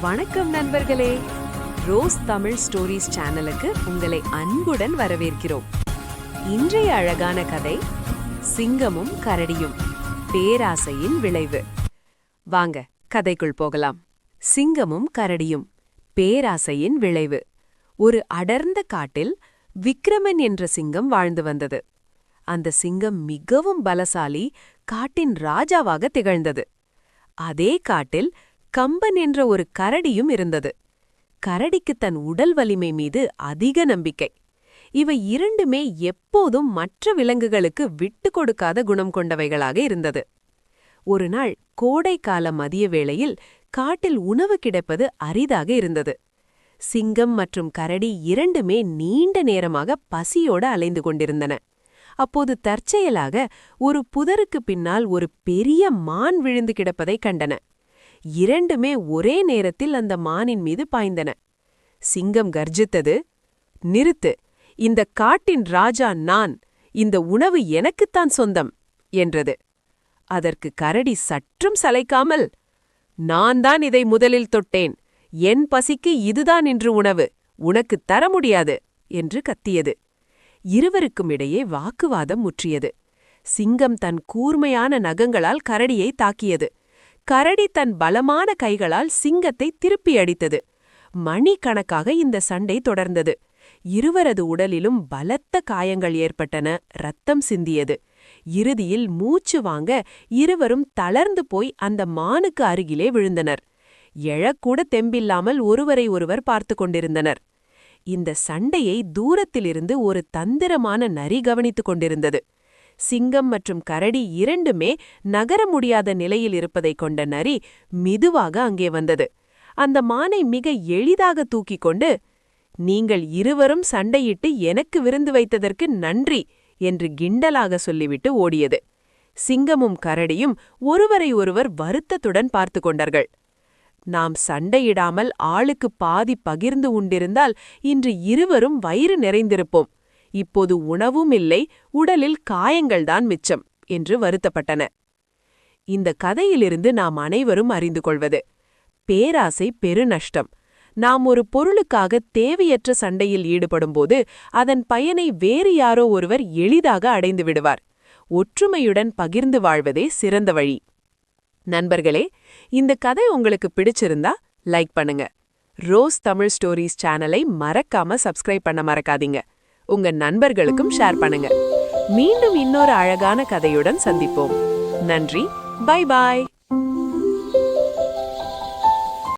வணக்கம் நண்பர்களே, rose Tamil stories சேனலுக்கு உங்களை அன்புடன் வரவேற்கிறோம். இன்றைய அழகான கதை சிங்கமும் கரடியும், பேராசையின் விளைவு. வாங்க கதைக்குள் போகலாம். சிங்கமும் கரடியும், பேராசையின் விளைவு. ஒரு அடர்ந்த காட்டில் விக்ரமன் என்ற சிங்கம் வாழ்ந்து வந்தது. அந்த சிங்கம் மிகவும் பலசாலி, காட்டின் ராஜாவாக திகழ்ந்தது. அதே காட்டில் கம்பன் என்ற ஒரு கரடியும் இருந்தது. கரடிக்கு தன் உடல் வலிமை மீது அதிக நம்பிக்கை. இவை இரண்டுமே எப்போதும் மற்ற விலங்குகளுக்கு விட்டு கொடுக்காத குணம் கொண்டவைகளாக இருந்தது. ஒரு நாள் கோடைக்கால மதிய வேளையில் காட்டில் உணவு கிடைப்பது அரிதாக இருந்தது. சிங்கம் மற்றும் கரடி இரண்டுமே நீண்ட நேரமாக பசியோடு அலைந்து கொண்டிருந்தன. அப்போது தற்செயலாக ஒரு புதருக்கு பின்னால் ஒரு பெரிய மான் விழுந்து கிடப்பதை கண்டன. இரண்டுமே ஒரே நேரத்தில் அந்த மானின் மீது பாய்ந்தன. சிங்கம் கர்ஜித்தது, "நிறுத்து! இந்த காட்டின் ராஜா நான். இந்த உணவு எனக்குத்தான் சொந்தம்" என்றது. அதற்கு கரடி சற்றும் சளைக்காமல், "நான் தான் இதை முதலில் தொட்டேன். என் பசிக்கு இதுதான் இன்று உணவு. உனக்குத் தர முடியாது" என்று கத்தியது. இருவருக்கும் இடையே வாக்குவாதம் முற்றியது. சிங்கம் தன் கூர்மையான நகங்களால் கரடியை தாக்கியது. கரடி தன் பலமான கைகளால் சிங்கத்தை திருப்பி அடித்தது. மணிக்கணக்காக இந்த சண்டை தொடர்ந்தது. இருவரது உடலிலும் பலத்த காயங்கள் ஏற்பட்டன. இரத்தம் சிந்தியது. இறுதியில் மூச்சு வாங்க இருவரும் தளர்ந்து போய் அந்த மானுக்கு அருகிலே விழுந்தனர். எழக்கூட தெம்பில்லாமல் ஒருவரை ஒருவர் பார்த்து கொண்டிருந்தனர். இந்த சண்டையை தூரத்திலிருந்து ஒரு தந்திரமான நரி கவனித்துக் கொண்டிருந்தது. சிங்கம் மற்றும் கரடி இரண்டுமே நகர முடியாத நிலையில் இருப்பதைக் கொண்ட நரி மெதுவாக அங்கே வந்தது. அந்த மானை மிக எளிதாக தூக்கிக் கொண்டு, "நீங்கள் இருவரும் சண்டையிட்டு எனக்கு விருந்து வைத்ததற்கு நன்றி" என்று கிண்டலாக சொல்லிவிட்டு ஓடியது. சிங்கமும் கரடியும் ஒருவரை ஒருவர் வருத்தத்துடன் பார்த்து கொண்டார்கள். நாம் சண்டையிடாமல் ஆளுக்கு பாதி பகிர்ந்து உண்டிருந்தால் இன்று இருவரும் வயிறு நிறைந்திருப்போம். இப்போது உணவும் இல்லை, உடலில் காயங்கள்தான் மிச்சம் என்று வருத்தப்பட்டன. இந்த கதையிலிருந்து நாம் அனைவரும் அறிந்து கொள்வது, பேராசை பெருநஷ்டம். நாம் ஒரு பொருளுக்காக தேவையற்ற சண்டையில் ஈடுபடும்போது அதன் பயனை வேறு யாரோ ஒருவர் எளிதாக அடைந்து விடுவார். ஒற்றுமையுடன் பகிர்ந்து வாழ்வதே சிறந்த வழி. நண்பர்களே, இந்த கதை உங்களுக்கு பிடிச்சிருந்தா லைக் பண்ணுங்க. ரோஸ் தமிழ் ஸ்டோரிஸ் சேனலை மறக்காம சப்ஸ்கிரைப் பண்ண மறக்காதீங்க. உங்க நண்பர்களுக்கும் ஷேர் பண்ணுங்க. மீண்டும் இன்னொரு அழகான கதையுடன் சந்திப்போம். நன்றி. Bye bye.